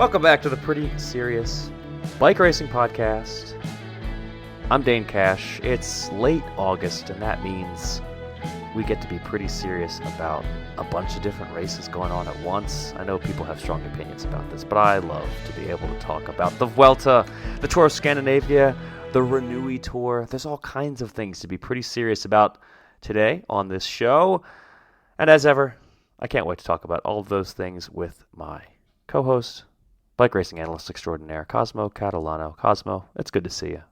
Welcome back to the Pretty Serious Bike Racing Podcast. I'm Dane Cash. It's late August, and that means we get to be pretty serious about a bunch of different races going on at once. I know people have strong opinions about this, but I love to be able to talk about the Vuelta, the Tour of Scandinavia, the Renewey Tour. There's all kinds of things to be pretty serious about today on this show. And as ever, I can't wait to talk about all of those things with my co-host, bike racing analyst extraordinaire, Cosmo Catalano. Cosmo, it's good to see you.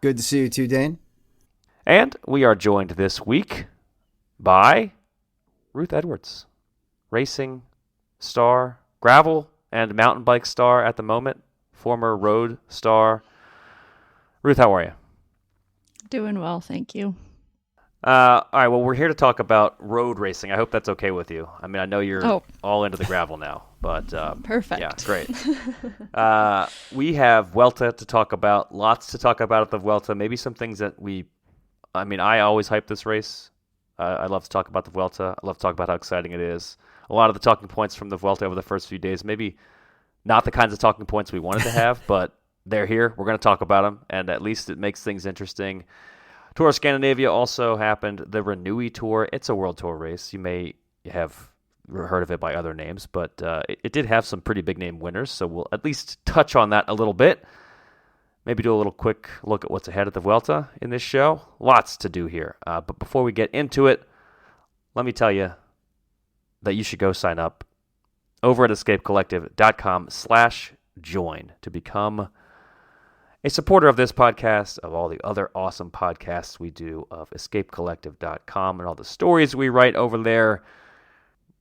Good to see you too, Dane. And we are joined this week by Ruth Edwards, racing star, gravel and mountain bike star at the moment, former road star. Ruth, how are you? Doing well, thank you. All right, well, we're here to talk about road racing. I hope that's okay with you. I mean, I know you're all into the gravel now, but perfect. Yeah, great. We have Vuelta to talk about, lots to talk about at the Vuelta, maybe some things that I always hype this race. I love to talk about the Vuelta. I love to talk about how exciting it is. A lot of the talking points from the Vuelta over the first few days, maybe not the kinds of talking points we wanted to have, but they're here. We're going to talk about them, and at least it makes things interesting. Tour of Scandinavia also happened. The Renewey Tour, it's a World Tour race. You may have heard of it by other names, but it did have some pretty big name winners, so we'll at least touch on that a little bit. Maybe do a little quick look at what's ahead of the Vuelta in this show. Lots to do here. But before we get into it, let me tell you that you should go sign up over at escapecollective.com/join to become a supporter of this podcast, of all the other awesome podcasts we do, of escapecollective.com and all the stories we write over there,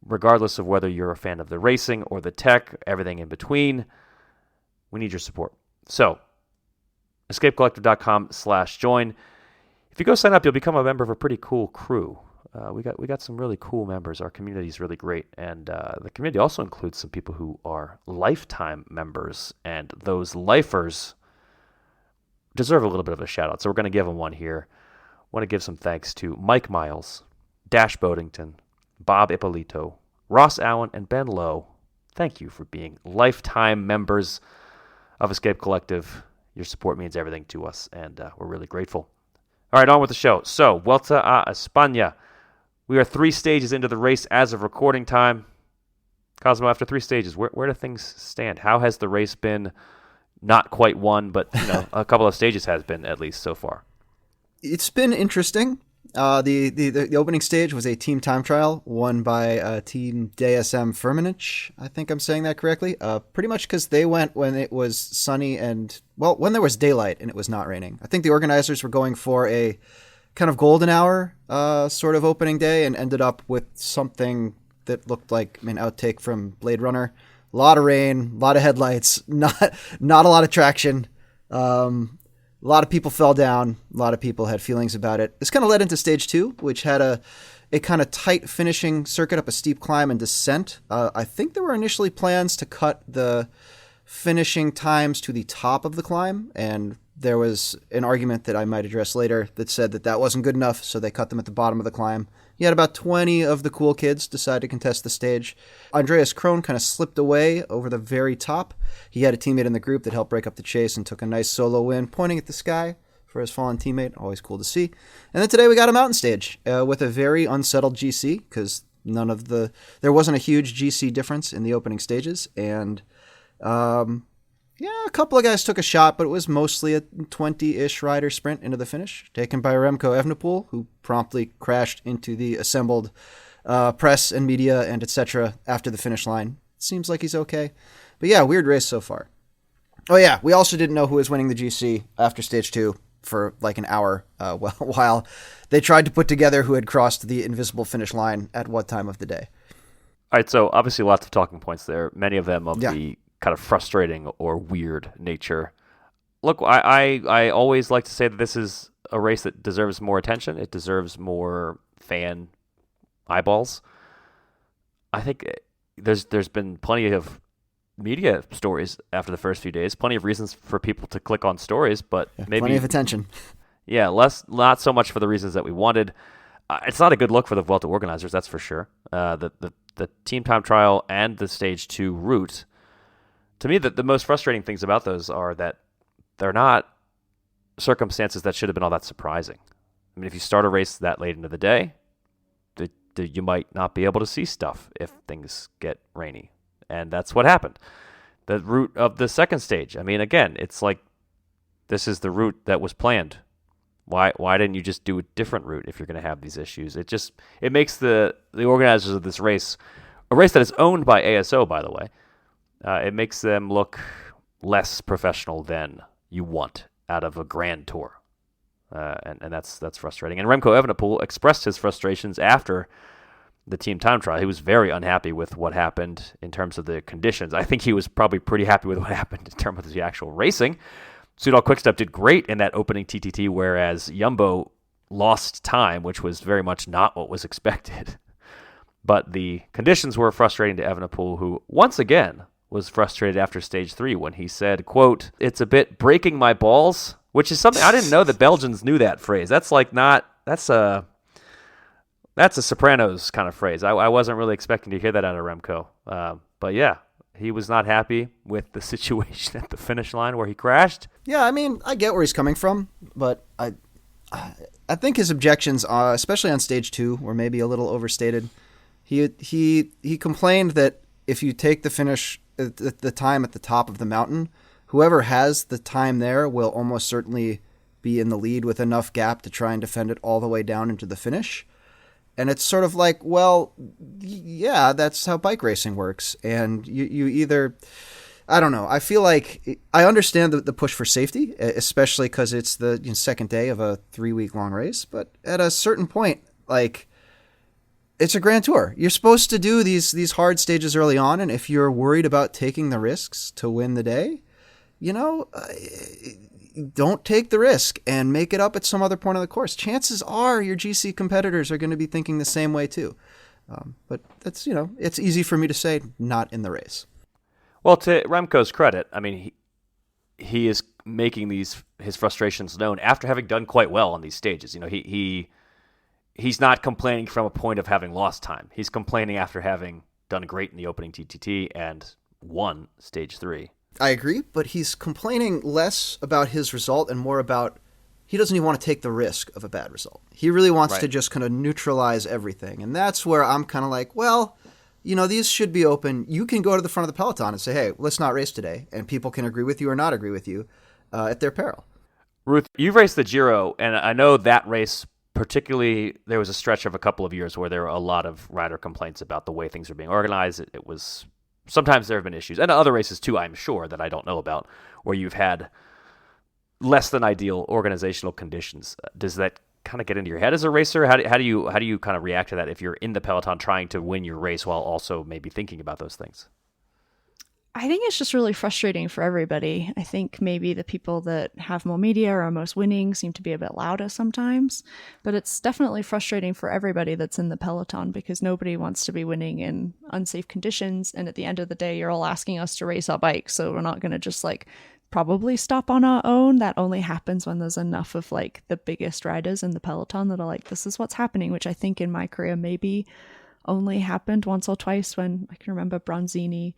regardless of whether you're a fan of the racing or the tech, everything in between. We need your support. So, escapecollective.com/join. If you go sign up, you'll become a member of a pretty cool crew. We got some really cool members. Our community is really great, and the community also includes some people who are lifetime members, and those lifers deserve a little bit of a shout out. So we're going to give them one here. I want to give some thanks to Mike Miles, Dash Bodington, Bob Ippolito, Ross Allen, and Ben Lowe. Thank you for being lifetime members of Escape Collective. Your support means everything to us, and we're really grateful. All right, on with the show. So, Vuelta a España. We are 3 stages into the race as of recording time. Cosmo, after 3 stages, where do things stand? How has the race been? Not quite one, but a couple of stages has been, at least so far. It's been interesting. The opening stage was a team time trial won by Team DSM Firmenich. I think I'm saying that correctly. Pretty much because they went when it was sunny and, when there was daylight and it was not raining. I think the organizers were going for a kind of golden hour sort of opening day and ended up with something that looked like an outtake from Blade Runner. A lot of rain, a lot of headlights, not a lot of traction. A lot of people fell down. A lot of people had feelings about it. This kind of led into stage 2, which had a kind of tight finishing circuit up a steep climb and descent. I think there were initially plans to cut the finishing times to the top of the climb, and there was an argument that I might address later that said that wasn't good enough, so they cut them at the bottom of the climb. You had about 20 of the cool kids decide to contest the stage. Andreas Krohn kind of slipped away over the very top. He had a teammate in the group that helped break up the chase and took a nice solo win, pointing at the sky for his fallen teammate. Always cool to see. And then today we got a mountain stage with a very unsettled GC because there wasn't a huge GC difference in the opening stages. And a couple of guys took a shot, but it was mostly a 20-ish rider sprint into the finish, taken by Remco Evenepoel, who promptly crashed into the assembled press and media and etc. after the finish line. Seems like he's okay. But yeah, weird race so far. Oh yeah, we also didn't know who was winning the GC after stage 2 for like an hour while they tried to put together who had crossed the invisible finish line at what time of the day. All right, so obviously lots of talking points there, many of them of the kind of frustrating or weird nature. Look, I always like to say that this is a race that deserves more attention. It deserves more fan eyeballs. I think there's been plenty of media stories after the first few days, plenty of reasons for people to click on stories, but maybe plenty of attention. Yeah, not so much for the reasons that we wanted. It's not a good look for the Vuelta organizers, that's for sure. The team time trial and the stage 2 route to me, the most frustrating things about those are that they're not circumstances that should have been all that surprising. I mean, if you start a race that late into the day, you might not be able to see stuff if things get rainy. And that's what happened. The route of the second stage, I mean, again, it's like this is the route that was planned. Why didn't you just do a different route if you're going to have these issues? It makes the organizers of this race, a race that is owned by ASO, by the way, it makes them look less professional than you want out of a grand tour. And that's frustrating. And Remco Evenepoel expressed his frustrations after the team time trial. He was very unhappy with what happened in terms of the conditions. I think he was probably pretty happy with what happened in terms of the actual racing. Soudal Quickstep did great in that opening TTT, whereas Jumbo lost time, which was very much not what was expected. But the conditions were frustrating to Evenepoel, who once again was frustrated after stage 3 when he said, quote, "It's a bit breaking my balls," which is something I didn't know that Belgians knew that phrase. That's a Sopranos kind of phrase. I wasn't really expecting to hear that out of Remco. But yeah, he was not happy with the situation at the finish line where he crashed. Yeah, I mean, I get where he's coming from, but I think his objections, especially on stage 2, were maybe a little overstated. He complained that if you take the finish, the time at the top of the mountain, whoever has the time there will almost certainly be in the lead with enough gap to try and defend it all the way down into the finish. And it's sort of like, well, yeah, that's how bike racing works. And you either, I don't know. I feel like I understand the push for safety, especially because it's the second day of a 3-week long race. But at a certain point, like, it's a Grand Tour. You're supposed to do these hard stages early on. And if you're worried about taking the risks to win the day, don't take the risk and make it up at some other point of the course. Chances are your GC competitors are going to be thinking the same way too. But that's, it's easy for me to say not in the race. Well, to Remco's credit, I mean, he is making his frustrations known after having done quite well on these stages. He's not complaining from a point of having lost time. He's complaining after having done great in the opening TTT and won stage 3. I agree, but he's complaining less about his result and more about he doesn't even want to take the risk of a bad result. He really wants to just kind of neutralize everything. And that's where I'm kind of like, well, these should be open. You can go to the front of the peloton and say, hey, let's not race today. And people can agree with you or not agree with you at their peril. Ruth, you've raced the Giro, and I know that race particularly, there was a stretch of a couple of years where there were a lot of rider complaints about the way things were being organized. It was... Sometimes there have been issues, and other races too, I'm sure, that I don't know about, where you've had less than ideal organizational conditions. Does that kind of get into your head as a racer? How do you kind of react to that if you're in the peloton trying to win your race while also maybe thinking about those things? I think it's just really frustrating for everybody. I think maybe the people that have more media or are most winning seem to be a bit louder sometimes, but it's definitely frustrating for everybody that's in the peloton because nobody wants to be winning in unsafe conditions. And at the end of the day, you're all asking us to race our bikes. So we're not going to just probably stop on our own. That only happens when there's enough of the biggest riders in the peloton that are like, this is what's happening, which I think in my career maybe only happened once or twice when I can remember Bronzini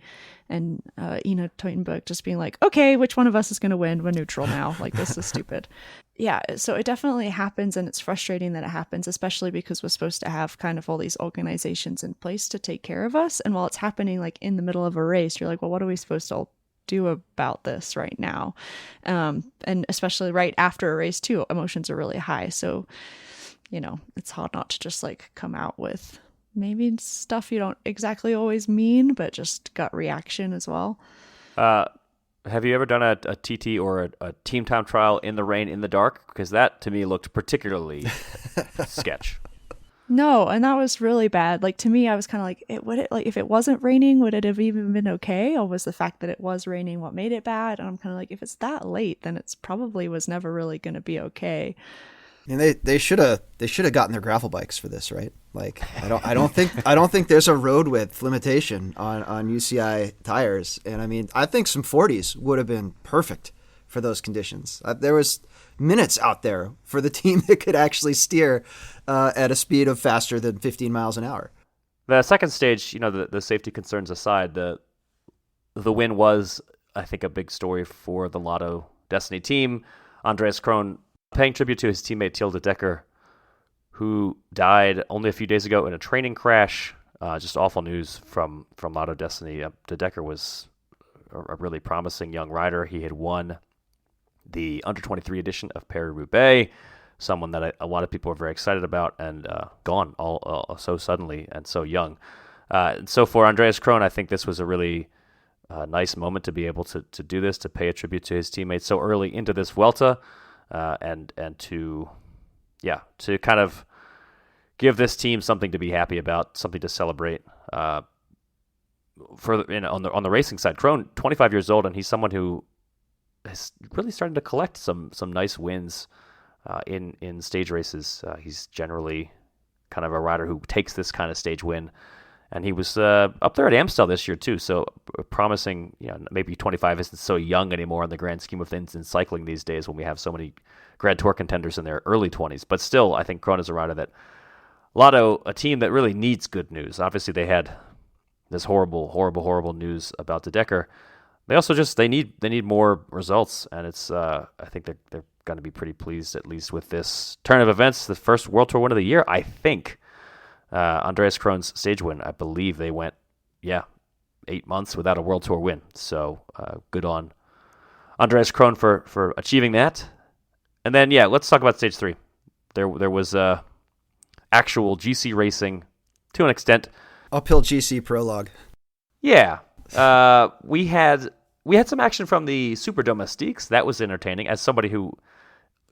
and Ina Teutenberg just being like, okay, which one of us is going to win? We're neutral now. This is stupid. Yeah, so it definitely happens, and it's frustrating that it happens, especially because we're supposed to have kind of all these organizations in place to take care of us. And while it's happening in the middle of a race, you're like, well, what are we supposed to do about this right now? And especially right after a race too, emotions are really high. So, it's hard not to just come out with maybe stuff you don't exactly always mean, but just gut reaction as well. Have you ever done a TT or a team time trial in the rain, in the dark? Because that to me looked particularly sketch. No, and that was really bad. To me, I was kind of if it wasn't raining, would it have even been okay? Or was the fact that it was raining what made it bad? And I'm kind of if it's that late, then it's probably was never really going to be okay. And they should have gotten their gravel bikes for this, right? I don't think there's a road width limitation on UCI tires, and I mean I think some 40s would have been perfect for those conditions. There was minutes out there for the team that could actually steer at a speed of faster than 15 miles an hour. The second stage, the safety concerns aside, the win was I think, a big story for the Lotto Destiny team. Andreas Kron paying tribute to his teammate Tilde Decker, who died only a few days ago in a training crash. Just awful news from Lotto Destiny. De Decker was a really promising young rider. He had won the under-23 edition of Paris-Roubaix, someone that a lot of people are very excited about, and gone all so suddenly and so young. So for Andreas Kron, I think this was a really nice moment to be able to do this, to pay a tribute to his teammates so early into this Vuelta, and to kind of give this team something to be happy about, something to celebrate. On the racing side, Kron, 25 years old, and he's someone who is really starting to collect some nice wins in stage races. He's generally kind of a rider who takes this kind of stage win, and he was up there at Amstel this year too. So promising. Maybe 25 isn't so young anymore in the grand scheme of things in cycling these days, when we have so many Grand Tour contenders in their early 20s. But still, I think Kron is a rider that Lotto, a team that really needs good news. Obviously, they had this horrible news about De Decker. They also they need more results, and it's I think they're going to be pretty pleased, at least with this turn of events, the first World Tour win of the year. I think Andreas Kron's stage win. I believe they went 8 months without a World Tour win. So good on Andreas Kron for achieving that. And then let's talk about stage 3. There was actual GC racing to an extent. Uphill GC prologue. Yeah. We had some action from the Super Domestiques. That was entertaining. As somebody who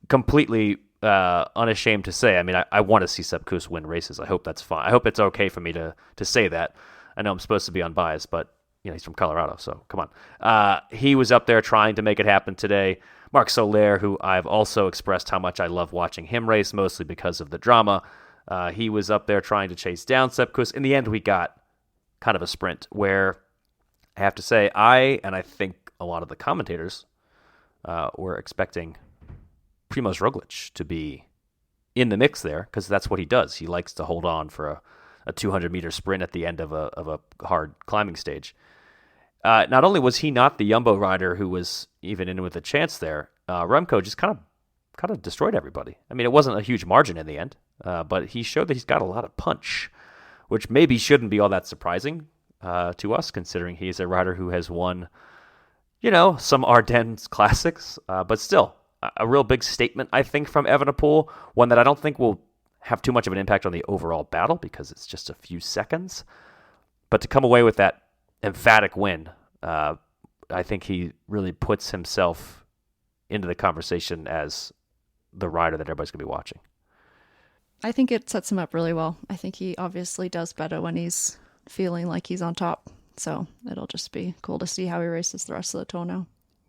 completely unashamed to say, I mean, I want to see Sepp Kuss win races. I hope that's fine. I hope it's okay for me to say that. I know I'm supposed to be unbiased, but he's from Colorado, so come on. He was up there trying to make it happen today. Marc Soler, who I've also expressed how much I love watching him race, mostly because of the drama. He was up there trying to chase down Sepp Kuss. In the end, we got kind of a sprint where I have to say, I think a lot of the commentators were expecting Primož Roglič to be in the mix there, because that's what he does. He likes to hold on for a 200-meter sprint at the end of a hard climbing stage. Not only was he not the Jumbo rider who was even in with a chance there, Remco just kind of destroyed everybody. I mean, it wasn't a huge margin in the end, but he showed that he's got a lot of punch, which maybe shouldn't be all that surprising to us, considering he's a rider who has won, some Ardennes classics, but still a real big statement, I think, from Evenepoel, one that I don't think will have too much of an impact on the overall battle because it's just a few seconds. But to come away with that emphatic win, I think he really puts himself into the conversation as the rider that everybody's going to be watching. I think it sets him up really well. I think he obviously does better when he's feeling like he's on top. So it'll just be cool to see how he races the rest of the tour now.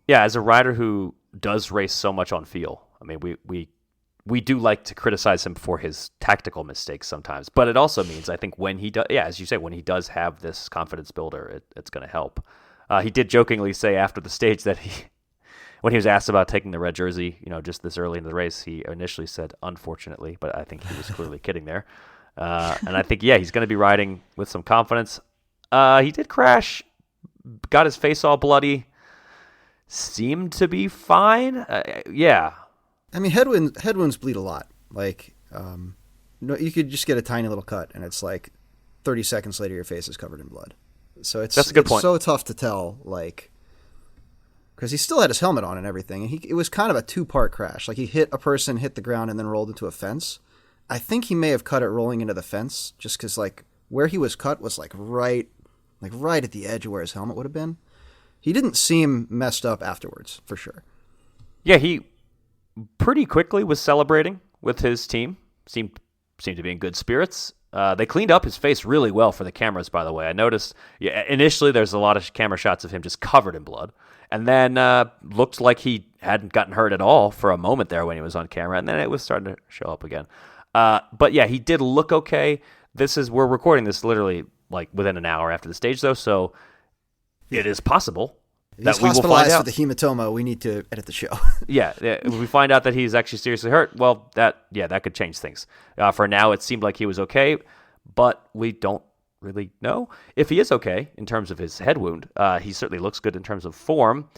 Yeah, as a rider who does race so much on feel, I mean, we do like to criticize him for his tactical mistakes sometimes, but it also means, I think, when he does, as you say, when he does have this confidence builder, it's going to help. He did jokingly say after the stage that when he was asked about taking the red jersey, just this early in the race, he initially said, unfortunately, but I think he was clearly kidding there. And I think, he's going to be riding with some confidence. He did crash, got his face all bloody, seemed to be fine. I mean, head wounds bleed a lot. Like, you could just get a tiny little cut, and it's like 30 seconds later, your face is covered in blood. So that's a good point. It's so tough to tell, because he still had his helmet on and everything. And it was kind of a 2-part crash. Like, he hit a person, hit the ground, and then rolled into a fence. I think he may have cut it rolling into the fence, just because where he was cut was right at the edge of where his helmet would have been. He didn't seem messed up afterwards, for sure. Yeah, he pretty quickly was celebrating with his team. Seemed to be in good spirits. They cleaned up his face really well for the cameras, by the way. I noticed initially there's a lot of camera shots of him just covered in blood. And then looked like he hadn't gotten hurt at all for a moment there when he was on camera. And then it was starting to show up again. But he did look okay. We're recording this literally within an hour after the stage, though. So it is possible that we will find out. With the hematoma, we need to edit the show. If we find out that he's actually seriously hurt, well, that could change things. For now, it seemed like he was okay, but we don't really know if he is okay in terms of his head wound. He certainly looks good in terms of form.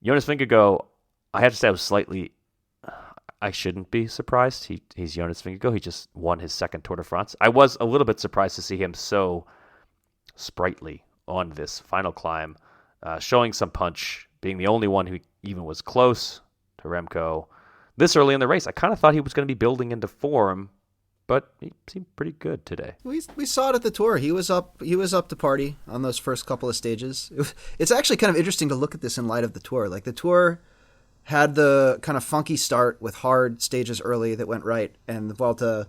Jonas Vingegaard, I have to say I shouldn't be surprised. He's Jonas Vingegaard. He just won his second Tour de France. I was a little bit surprised to see him so sprightly on this final climb, showing some punch, being the only one who even was close to Remco this early in the race. I kind of thought he was going to be building into form, but he seemed pretty good today. We saw it at the Tour. He was up to party on those first couple of stages. It's actually kind of interesting to look at this in light of the Tour. Like, the Tour had the kind of funky start with hard stages early that went right, and the Vuelta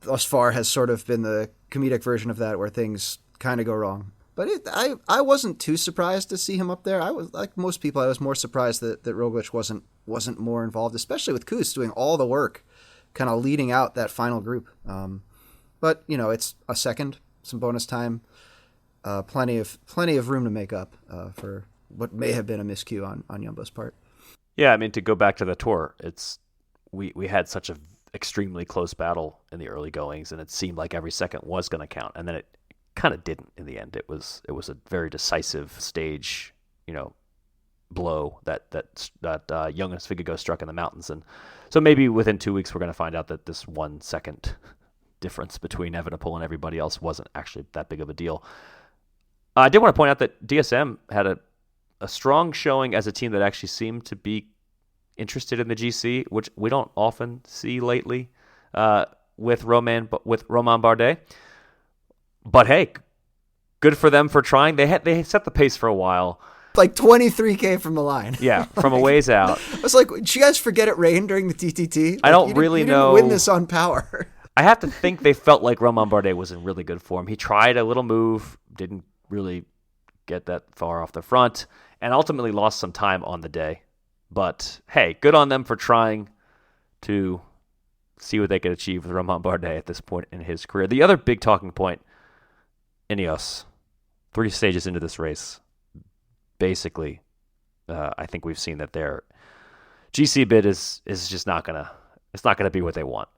thus far has sort of been the comedic version of that, where things kind of go wrong. But I wasn't too surprised to see him up there. I was, like most people, I was more surprised that Roglic wasn't more involved, especially with Kuss doing all the work, kind of leading out that final group. But it's a second, some bonus time, plenty of room to make up for what may have been a miscue on Jumbo's part. Yeah, I mean, to go back to the Tour, we had such an extremely close battle in the early goings, and it seemed like every second was going to count, and then it kind of didn't in the end. It was a very decisive stage, blow that Jonas Vingegaard struck in the mountains, and so maybe within 2 weeks we're going to find out that this 1 second difference between Evenepoel and everybody else wasn't actually that big of a deal. I did want to point out that DSM had a strong showing as a team that actually seemed to be interested in the GC, which we don't often see lately with Romain Bardet. But hey, good for them for trying. They set the pace for a while. Like 23K from the line. Yeah, from a ways out. I was like, did you guys forget it rained during the TTT? Like, I don't you really didn't know. Win this on power. I have to think they felt like Romain Bardet was in really good form. He tried a little move, didn't really get that far off the front, and ultimately lost some time on the day. But hey, good on them for trying to see what they could achieve with Romain Bardet at this point in his career. The other big talking point, Ineos, 3 stages into this race, basically, I think we've seen that their GC bid is just not gonna be what they want.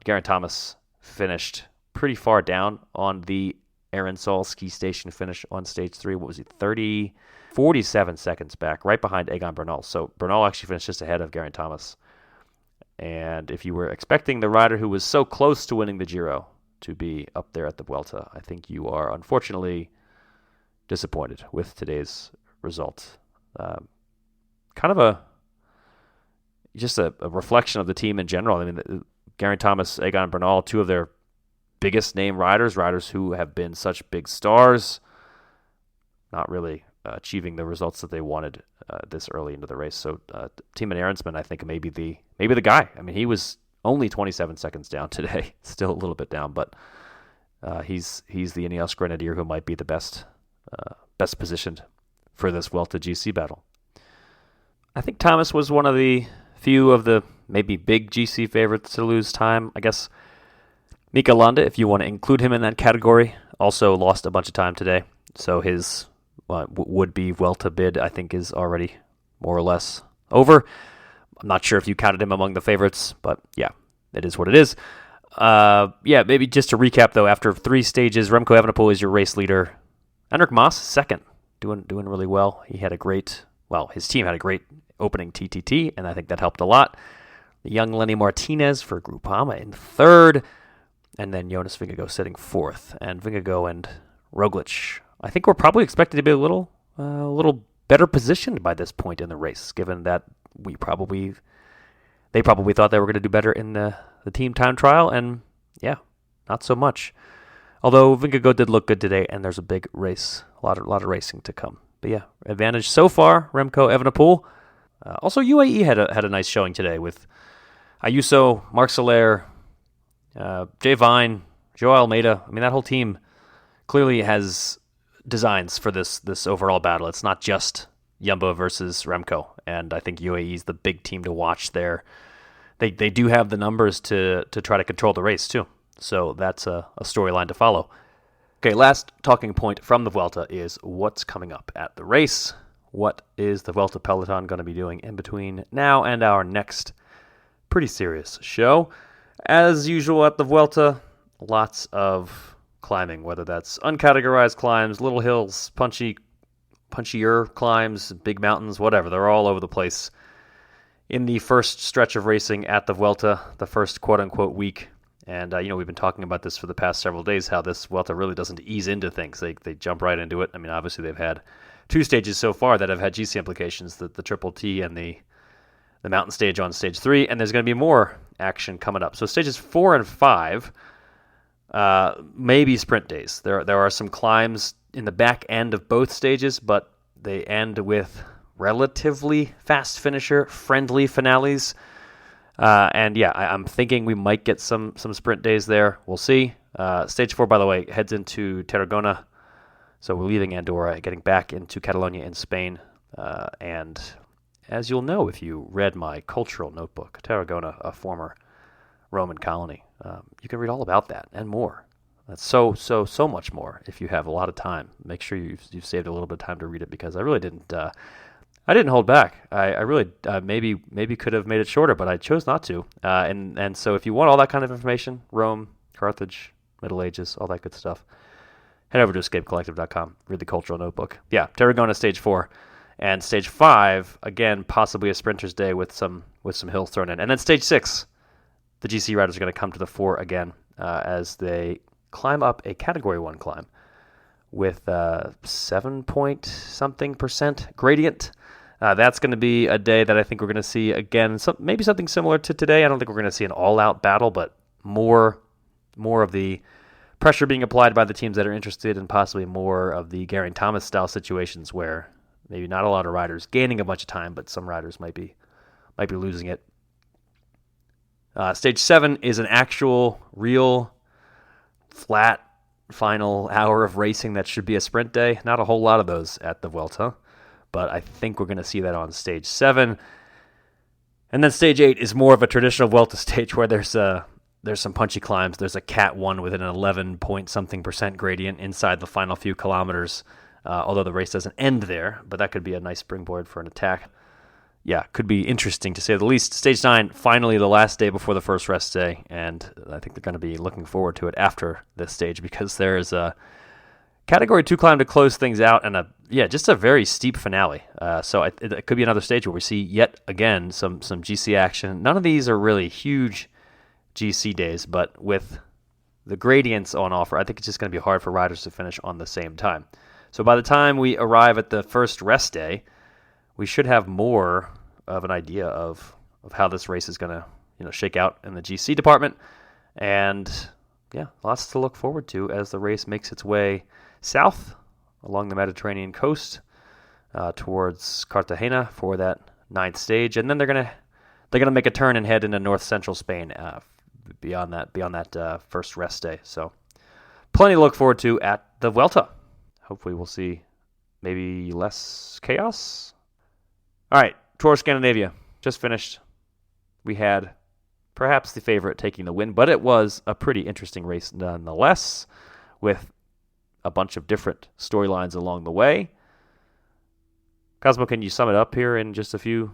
Geraint Thomas finished pretty far down on the Arinsal ski station finish on stage 3. What was he? 47 seconds back, right behind Egan Bernal. So Bernal actually finished just ahead of Geraint Thomas. And if you were expecting the rider who was so close to winning the Giro to be up there at the Vuelta, I think you are unfortunately disappointed with today's result. Kind of just a reflection of the team in general. I mean, Geraint Thomas, Egan Bernal, 2 of their biggest name riders who have been such big stars, not really achieving the results that they wanted this early into the race. So Timo Ahrensman, I think, maybe the guy. I mean, he was only 27 seconds down today, still a little bit down, but he's the Ineos Grenadier who might be the best positioned for this Vuelta GC battle. I think Thomas was one of the few of the maybe big GC favorites to lose time. I guess Mika Landa, if you want to include him in that category, also lost a bunch of time today. So his would-be Vuelta bid, I think, is already more or less over. I'm not sure if you counted him among the favorites, but yeah, it is what it is. Maybe just to recap, though, after 3 stages, Remco Evenepoel is your race leader. Enric Mas, second, doing really well. His team had a great opening TTT, and I think that helped a lot. The young Lenny Martinez for Groupama in 3rd, and then Jonas Vingegaard sitting 4th. And Vingegaard and Roglic, I think we're probably expected to be a little better positioned by this point in the race, given that they probably thought they were going to do better in the team time trial, and yeah, not so much. Although Vingegaard did look good today, and there's a big race, a lot of racing to come. But yeah, advantage so far, Remco Evenepoel. Also, UAE had a nice showing today with Ayuso, Marc Soler, Jay Vine, Joao Almeida. I mean, that whole team clearly has designs for this overall battle. It's not just Jumbo versus Remco, and I think UAE is the big team to watch there. They do have the numbers to try to control the race too, so that's a storyline to follow. Okay, last talking point from the Vuelta is what's coming up at the race. What is the Vuelta Peloton going to be doing in between now and our next pretty serious show? As usual at the Vuelta, lots of climbing, whether that's uncategorized climbs, little hills, punchier climbs, big mountains, whatever. They're all over the place in the first stretch of racing at the Vuelta, the first quote-unquote week. And, we've been talking about this for the past several days, how this Vuelta really doesn't ease into things. They jump right into it. I mean, obviously they've had 2 stages so far that have had GC implications, the Triple T and the mountain stage on stage 3, and there's going to be more action coming up. So stages 4 and 5 maybe sprint days. There are some climbs in the back end of both stages, but they end with relatively fast finisher, friendly finales. I'm thinking we might get some sprint days there. We'll see. Stage 4, by the way, heads into Tarragona. So we're leaving Andorra, getting back into Catalonia in Spain. And as you'll know if you read my cultural notebook, Tarragona, a former Roman colony, you can read all about that and more. That's so much more if you have a lot of time. Make sure you've saved a little bit of time to read it, because I really didn't hold back. I really maybe could have made it shorter, but I chose not to. And so if you want all that kind of information, Rome, Carthage, Middle Ages, all that good stuff, head over to escapecollective.com, read the cultural notebook. Yeah, Tarragona stage 4. And stage 5, again, possibly a sprinter's day with some hills thrown in. And then stage 6, the GC riders are going to come to the fore again as they climb up a Category 1 climb with 7-point-something% gradient. That's going to be a day that I think we're going to see, again, maybe something similar to today. I don't think we're going to see an all-out battle, but more of the pressure being applied by the teams that are interested, and possibly more of the Geraint Thomas-style situations where maybe not a lot of riders gaining a bunch of time, but some riders might be losing it. Stage 7 is an actual, real, flat final hour of racing that should be a sprint day. Not a whole lot of those at the Vuelta, but I think we're going to see that on stage 7. And then stage 8 is more of a traditional Vuelta stage where there's some punchy climbs. There's a Cat 1 with an 11-point-something% gradient inside the final few kilometers, although the race doesn't end there, but that could be a nice springboard for an attack. Yeah, could be interesting to say the least. Stage 9, finally the last day before the first rest day, and I think they're going to be looking forward to it after this stage, because there is a Category 2 climb to close things out, and just a very steep finale. So it could be another stage where we see yet again some GC action. None of these are really huge GC days, but with the gradients on offer, I think it's just going to be hard for riders to finish on the same time. So by the time we arrive at the first rest day, we should have more of an idea of how this race is going to shake out in the GC department. And lots to look forward to as the race makes its way south along the Mediterranean coast towards Cartagena for that 9th stage. And then they're going to make a turn and head into north central Spain beyond that first rest day. So plenty to look forward to at the Vuelta. Hopefully we'll see maybe less chaos. All right, Tour of Scandinavia just finished. We had perhaps the favorite taking the win, but it was a pretty interesting race nonetheless, with a bunch of different storylines along the way. Cosmo, can you sum it up here in just a few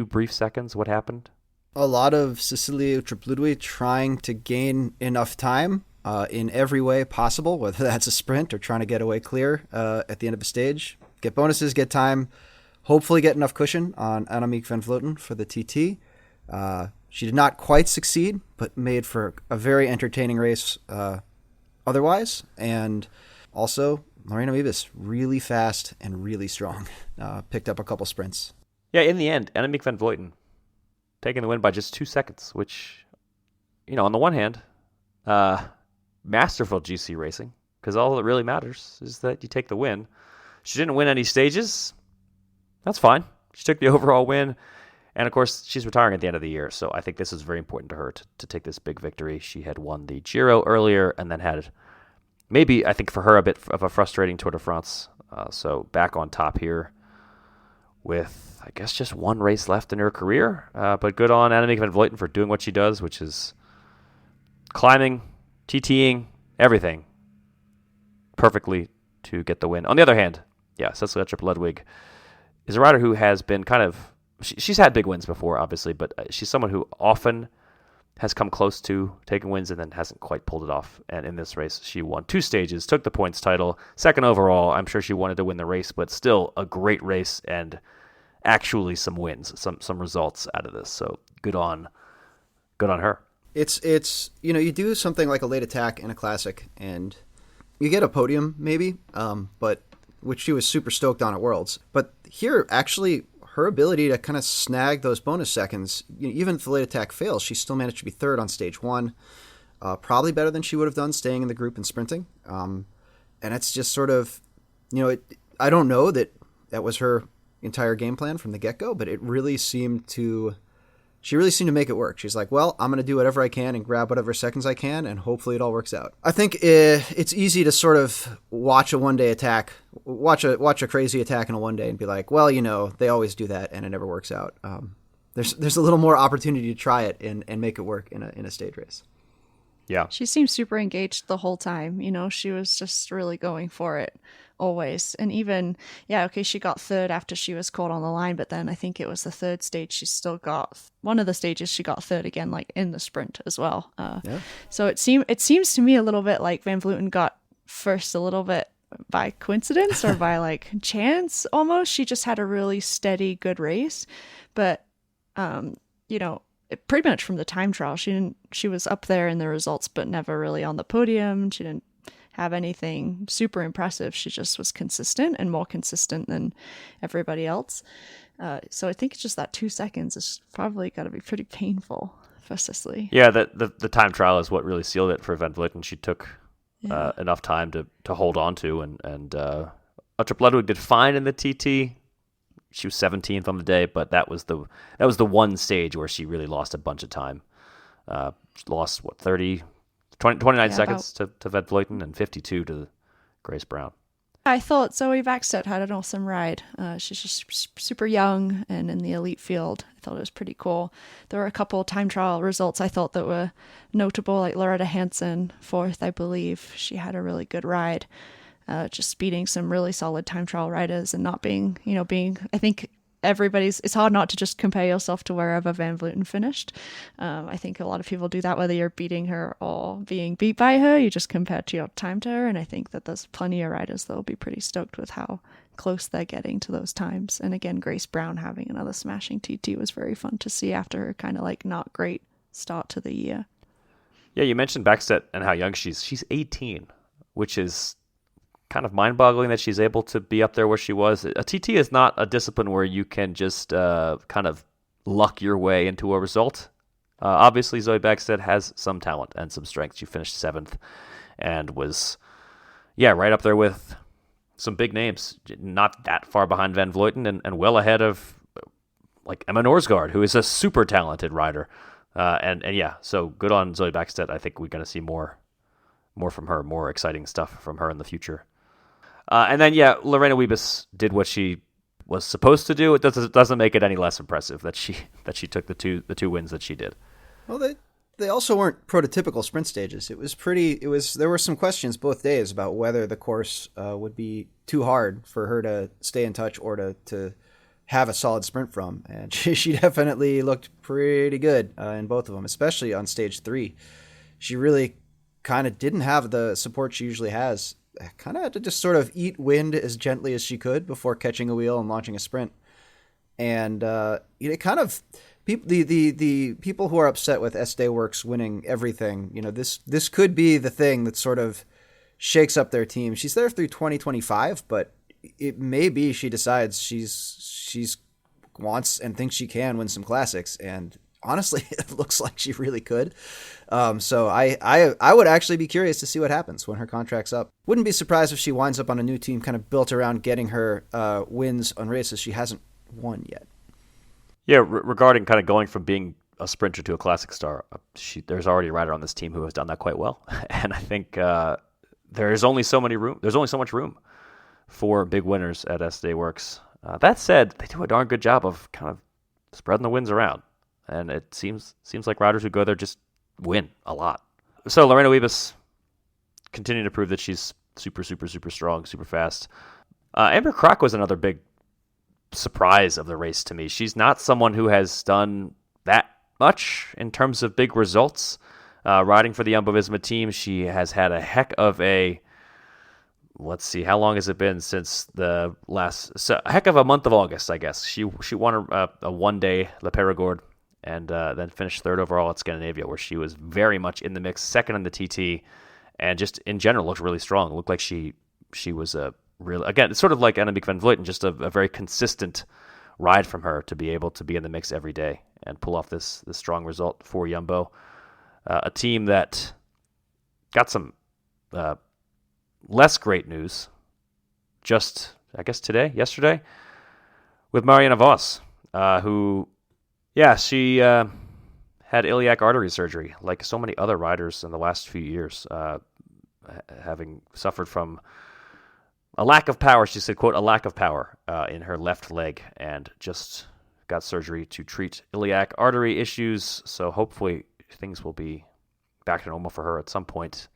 brief seconds? What happened? A lot of Cecilie Uttrup Ludwig trying to gain enough time in every way possible, whether that's a sprint or trying to get away clear at the end of a stage. Get bonuses, get time, hopefully get enough cushion on Annemiek van Vleuten for the TT. She did not quite succeed, but made for a very entertaining race otherwise. And also, Lorena Wiebes, really fast and really strong. Picked up a couple sprints. Yeah, in the end, Annemiek van Vleuten taking the win by just 2 seconds, which, on the one hand, masterful GC racing, because all that really matters is that you take the win. She didn't win any stages. That's fine. She took the overall win. And, of course, she's retiring at the end of the year, so I think this is very important to her to take this big victory. She had won the Giro earlier and then had maybe, I think for her, a bit of a frustrating Tour de France. So back on top here with, I guess, just one race left in her career. But good on Annemiek van Vleuten for doing what she does, which is climbing, TTing, everything perfectly to get the win. On the other hand, Cecilie Uttrup Ludwig is a rider who has been kind of... She's had big wins before, obviously, but she's someone who often has come close to taking wins and then hasn't quite pulled it off. And in this race, she won 2 stages, took the points title, second overall. I'm sure she wanted to win the race, but still a great race and actually some wins, some results out of this. So good on her. It's you do something like a late attack in a classic and you get a podium maybe, but which she was super stoked on at Worlds. But here, actually, her ability to kind of snag those bonus seconds, even if the late attack fails, she still managed to be third on stage 1. Probably better than she would have done staying in the group and sprinting. And it's just sort of, I don't know that was her entire game plan from the get-go, but she really seemed to make it work. She's like, well, I'm going to do whatever I can and grab whatever seconds I can, and hopefully it all works out. I think it's easy to sort of watch a one-day attack, watch a crazy attack in a one day and be like, well, they always do that and it never works out. There's a little more opportunity to try it and make it work in a stage race. Yeah. She seemed super engaged the whole time. She was just really going for it always. And even, she got third after she was caught on the line, but then I think it was the third stage she still got, one of the stages she got third again, like in the sprint as well. So it seems to me a little bit like Van Vleuten got first a little bit by coincidence or by like chance almost. She just had a really steady, good race. But, pretty much from the time trial, she was up there in the results, but never really on the podium. She didn't have anything super impressive. She just was consistent and more consistent than everybody else. So I think it's just that 2 seconds is probably got to be pretty painful for Cecilie. Yeah, the time trial is what really sealed it for Van Vleuten. She took enough time to hold on to, and Uttrup Ludwig did fine in the TT. She was 17th on the day, but that was the one stage where she really lost a bunch of time. She lost 29 seconds to Van Vleuten and 52 to Grace Brown. I thought Zoe Backstedt had an awesome ride. She's just super young and in the elite field. I thought it was pretty cool. There were a couple time trial results I thought that were notable, like Loretta Hansen, 4th, I believe. She had a really good ride. Just beating some really solid time trial riders and not being, I think it's hard not to just compare yourself to wherever Van Vleuten finished. I think a lot of people do that, whether you're beating her or being beat by her, you just compare to your time to her. And I think that there's plenty of riders that will be pretty stoked with how close they're getting to those times. And again, Grace Brown having another smashing TT was very fun to see after her kind of like not great start to the year. Yeah, you mentioned Backstedt and how young she is. She's 18, which is kind of mind-boggling that she's able to be up there where she was. A TT is not a discipline where you can just kind of luck your way into a result. Obviously, Zoe Backstedt has some talent and some strength. She finished 7th and was, right up there with some big names. Not that far behind Van Vleuten and well ahead of like Emma Norsgaard, who is a super talented rider. So good on Zoe Backstedt. I think we're going to see more from her, more exciting stuff from her in the future. And then, Lorena Wiebes did what she was supposed to do. It doesn't make it any less impressive that she took the two wins that she did. Well, they also weren't prototypical sprint stages. There were some questions both days about whether the course would be too hard for her to stay in touch or to have a solid sprint from. And she definitely looked pretty good in both of them, especially on stage 3. She really kind of didn't have the support she usually has. Kind of had to just sort of eat wind as gently as she could before catching a wheel and launching a sprint. And it kind of the people who are upset with SD Works winning everything, this could be the thing that sort of shakes up their team. She's there through 2025, but it may be she decides she's wants and thinks she can win some classics, and honestly, it looks like she really could. So I would actually be curious to see what happens when her contract's up. Wouldn't be surprised if she winds up on a new team kind of built around getting her wins on races she hasn't won yet. Yeah, regarding kind of going from being a sprinter to a classic star, there's already a rider on this team who has done that quite well. And I think there's only so much room for big winners at SD Works. That said, they do a darn good job of kind of spreading the wins around. And it seems like riders who go there just win a lot. So Lorena Wiebes continuing to prove that she's super, super, super strong, super fast. Amber Kroc was another big surprise of the race to me. She's not someone who has done that much in terms of big results. Riding for the Jumbo-Visma team, she has had a heck of a, let's see, how long has it been since a heck of a month of August, I guess. She won a one-day Le Périgord and then finished third overall at Scandinavia, where she was very much in the mix, second in the TT, and just in general looked really strong. It looked like she was a real, again, it's sort of like Annemiek van Vleuten, just a very consistent ride from her to be able to be in the mix every day and pull off this strong result for Jumbo. A team that got some less great news just, I guess, yesterday, with Marianne Vos, who, she had iliac artery surgery, like so many other riders in the last few years, having suffered from a lack of power. She said, quote, a lack of power in her left leg, and just got surgery to treat iliac artery issues. So hopefully things will be back to normal for her at some point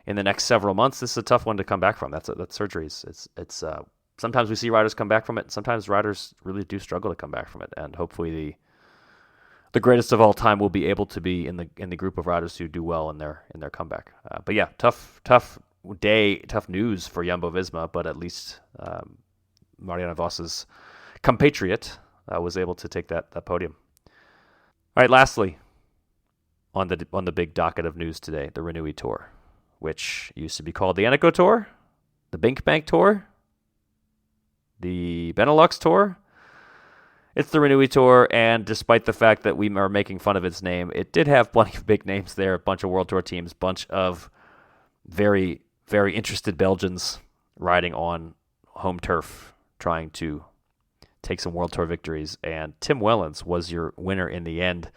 in the next several months. This is a tough one to come back from. That surgery is sometimes we see riders come back from it. Sometimes riders really do struggle to come back from it, and hopefully the greatest of all time will be able to be in the group of riders who do well in their comeback. But yeah, tough day, tough news for Jumbo-Visma, but at least Marianne Vos's compatriot was able to take that podium. All right, lastly, on the big docket of news today, the Renui Tour, which used to be called the Eneco Tour, the Binkbank Tour, the Benelux Tour. It's the Renui Tour, and despite the fact that we are making fun of its name, it did have plenty of big names there, a bunch of World Tour teams, bunch of very, very interested Belgians riding on home turf, trying to take some World Tour victories, and Tim Wellens was your winner in the end.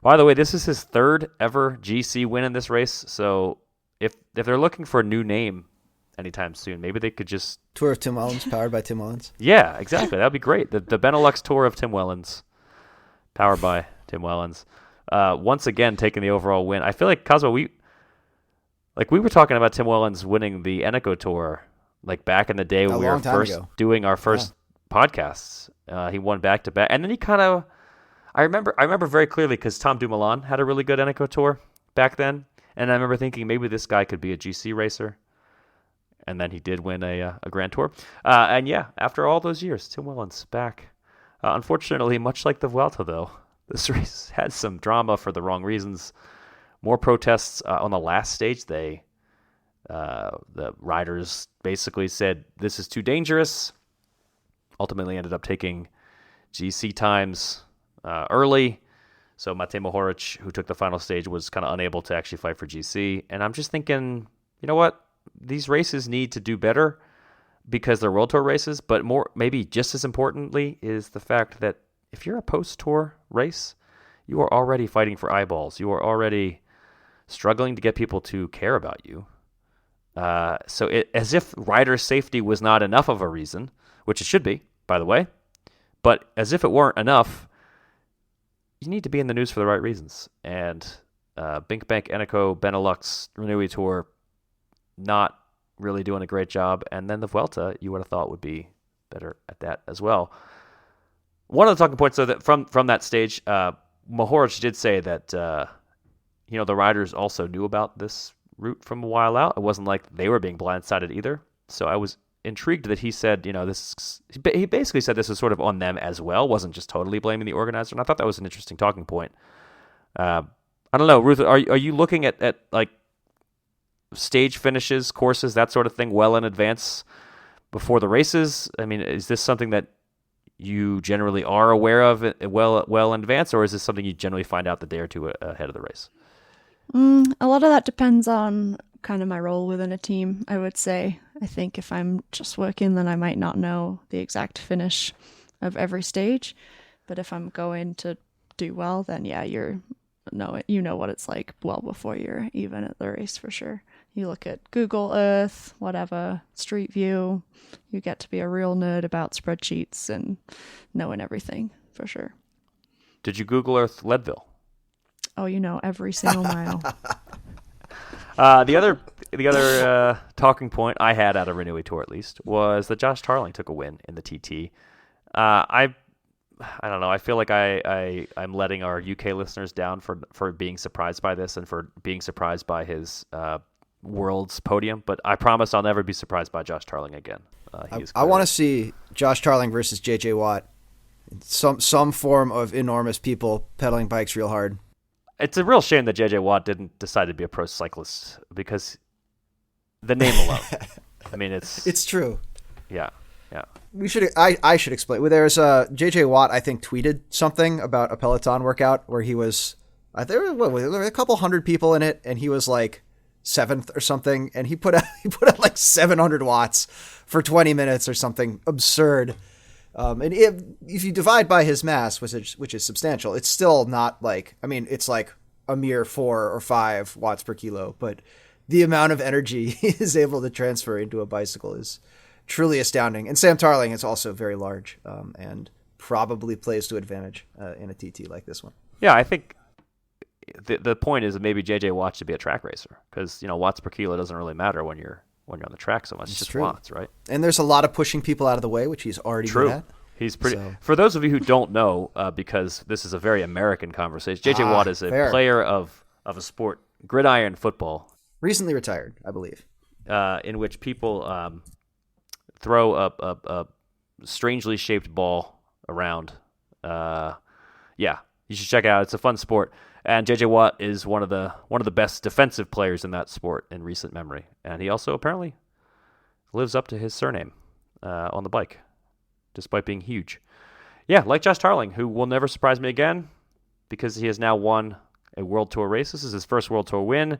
By the way, this is his third ever GC win in this race, so if they're looking for a new name anytime soon, maybe they could just... Tour of Tim Wellens, powered by Tim Wellens. Yeah, exactly. That would be great. The Benelux Tour of Tim Wellens, powered by Tim Wellens. Once again, taking the overall win. I feel like, Cosmo, we were talking about Tim Wellens winning the Eneco Tour, like back in the day when we were first doing our first podcasts. He won back-to-back. And then he kind of... I remember very clearly because Tom Dumoulin had a really good Eneco Tour back then. And I remember thinking maybe this guy could be a GC racer. And then he did win a Grand Tour. And yeah, after all those years, Tim Wellens back. Unfortunately, much like the Vuelta, though, this race had some drama for the wrong reasons. More protests on the last stage. The riders basically said, this is too dangerous. Ultimately ended up taking GC times early. So Matej Mohoric, who took the final stage, was kind of unable to actually fight for GC. And I'm just thinking, you know what? These races need to do better because they're World Tour races, but more, maybe just as importantly, is the fact that if you're a post-tour race, you are already fighting for eyeballs. You are already struggling to get people to care about you. As if rider safety was not enough of a reason, which it should be, by the way, but as if it weren't enough, you need to be in the news for the right reasons. And Binkbank, Eneco, Benelux, Renui Tour, not really doing a great job. And then the Vuelta, you would have thought would be better at that as well. One of the talking points, though, that from that stage, Mohoric did say that the riders also knew about this route from a while out. It wasn't like they were being blindsided either. So I was intrigued that he said, he basically said this was sort of on them as well. Wasn't just totally blaming the organizer. And I thought that was an interesting talking point. I don't know, Ruth, are you looking at like stage finishes, courses, that sort of thing well in advance before the races? I mean, is this something that you generally are aware of well in advance, or is this something you generally find out the day or two ahead of the race? A lot of that depends on kind of my role within a team, I would say. I think if I'm just working, then I might not know the exact finish of every stage. But if I'm going to do well, then yeah, you know what it's like well before you're even at the race for sure. You look at Google Earth, whatever, Street View. You get to be a real nerd about spreadsheets and knowing everything for sure. Did you Google Earth Leadville? Oh, every single mile. The other talking point I had out of Renui Tour, at least, was that Josh Tarling took a win in the TT. I I don't know. I feel like I'm letting our UK listeners down for being surprised by this and for being surprised by his World's podium. But I promise I'll never be surprised by Josh Tarling again. I want to see Josh Tarling versus JJ Watt. Some form of enormous people pedaling bikes real hard. It's a real shame that JJ Watt didn't decide to be a pro cyclist because the name alone. I mean, it's true. Yeah. I should explain. There's JJ Watt, I think, tweeted something about a Peloton workout where he was there were a couple hundred people in it, and he was like 7th or something, and he put out like 700 watts for 20 minutes or something absurd. And if you divide by his mass, which is substantial, it's still not like, I mean, it's like a mere 4 or 5 watts per kilo, but the amount of energy he is able to transfer into a bicycle is truly astounding. And Sam Tarling is also very large, and probably plays to advantage in a TT like this one. Yeah, I think the point is that maybe JJ Watt should be a track racer because, watts per kilo doesn't really matter when you're on the track so much. It's just true. Watts, right? And there's a lot of pushing people out of the way, which he's already good at. He's pretty. So. For those of you who don't know, because this is a very American conversation, JJ Watt is a player of a sport, gridiron football. Recently retired, I believe. In which people throw a strangely shaped ball around. Yeah, you should check it out. It's a fun sport. And JJ Watt is one of the best defensive players in that sport in recent memory. And he also apparently lives up to his surname on the bike, despite being huge. Yeah, like Josh Tarling, who will never surprise me again because he has now won a World Tour race. This is his first World Tour win.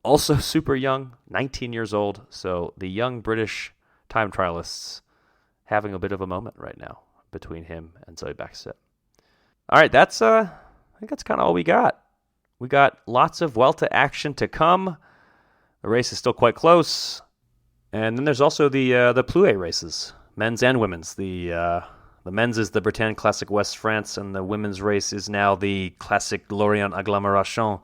Also super young, 19 years old. So the young British time trialists having a bit of a moment right now between him and Zoe Bäckstedt. All right, I think that's kind of all we got. We got lots of Vuelta action to come. The race is still quite close. And then there's also the Plouay races, men's and women's. The men's is the Bretagne Classic West France, and the women's race is now the Classic Lorient Agglomeration.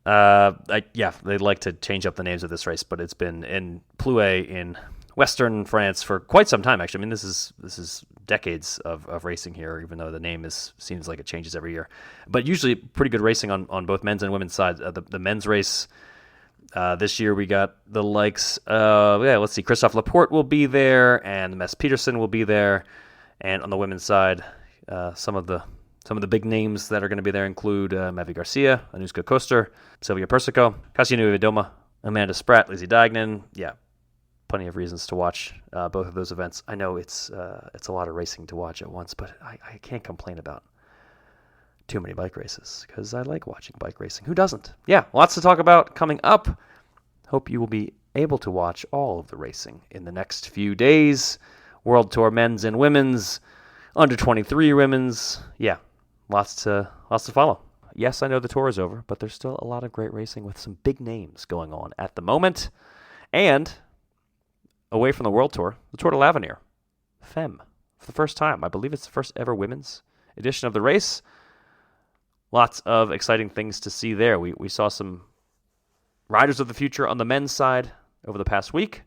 They'd like to change up the names of this race, but it's been in Plouay in Western France for quite some time, actually. I mean, this is decades of racing here, even though the name seems like it changes every year. But usually pretty good racing on both men's and women's sides. The men's race this year, we got the likes of, let's see, Christophe Laporte will be there, and Mess Peterson will be there. And on the women's side, some of the big names that are going to be there include Mavi Garcia, Anuska Koster, Sylvia Persico, Cassiano Doma, Amanda Spratt, Lizzie Deignan. Yeah, plenty of reasons to watch both of those events. I know it's a lot of racing to watch at once, but I can't complain about too many bike races because I like watching bike racing. Who doesn't? Yeah, lots to talk about coming up. Hope you will be able to watch all of the racing in the next few days. World Tour men's and women's, under 23 women's. Yeah, lots to follow. Yes, I know the tour is over, but there's still a lot of great racing with some big names going on at the moment. And away from the World Tour, the Tour de l'Avenir, Femme, for the first time. I believe it's the first ever women's edition of the race. Lots of exciting things to see there. We saw some riders of the future on the men's side over the past week.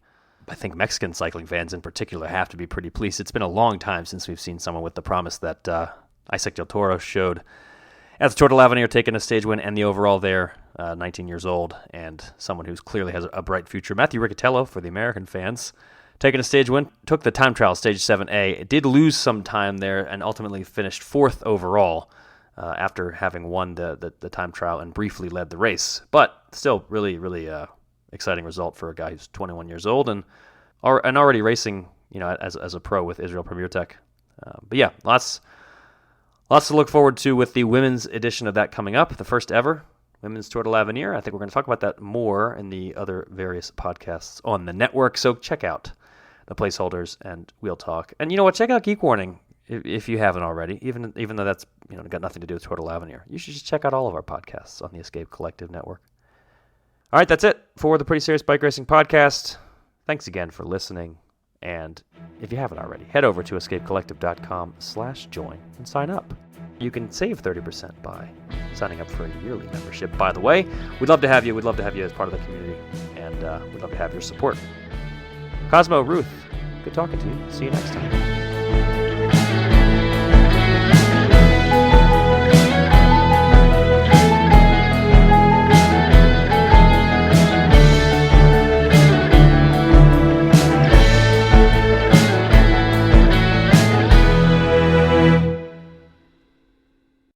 I think Mexican cycling fans in particular have to be pretty pleased. It's been a long time since we've seen someone with the promise that Isaac Del Toro showed at the Tour de l'Avenir, taking a stage win and the overall there, 19 years old, and someone who clearly has a bright future. Matthew Riccatello, for the American fans, taking a stage win, took the time trial stage 7A. It did lose some time there and ultimately finished 4th overall after having won the time trial and briefly led the race. But still, really, really exciting result for a guy who's 21 years old and already racing, as a pro with Israel Premier Tech. But yeah, lots to look forward to with the women's edition of that coming up, the first ever Women's Tour de l'Avenir. I think we're going to talk about that more in the other various podcasts on the network. So check out the placeholders and we'll talk. And you know what? Check out Geek Warning if you haven't already, even though that's got nothing to do with Tour de l'Avenir. You should just check out all of our podcasts on the Escape Collective Network. All right, that's it for the Pretty Serious Bike Racing Podcast. Thanks again for listening. And if you haven't already, head over to escapecollective.com/join and sign up. You can save 30% by signing up for a yearly membership. By the way, we'd love to have you. We'd love to have you as part of the community, and we'd love to have your support. Cosmo, Ruth, good talking to you. See you next time.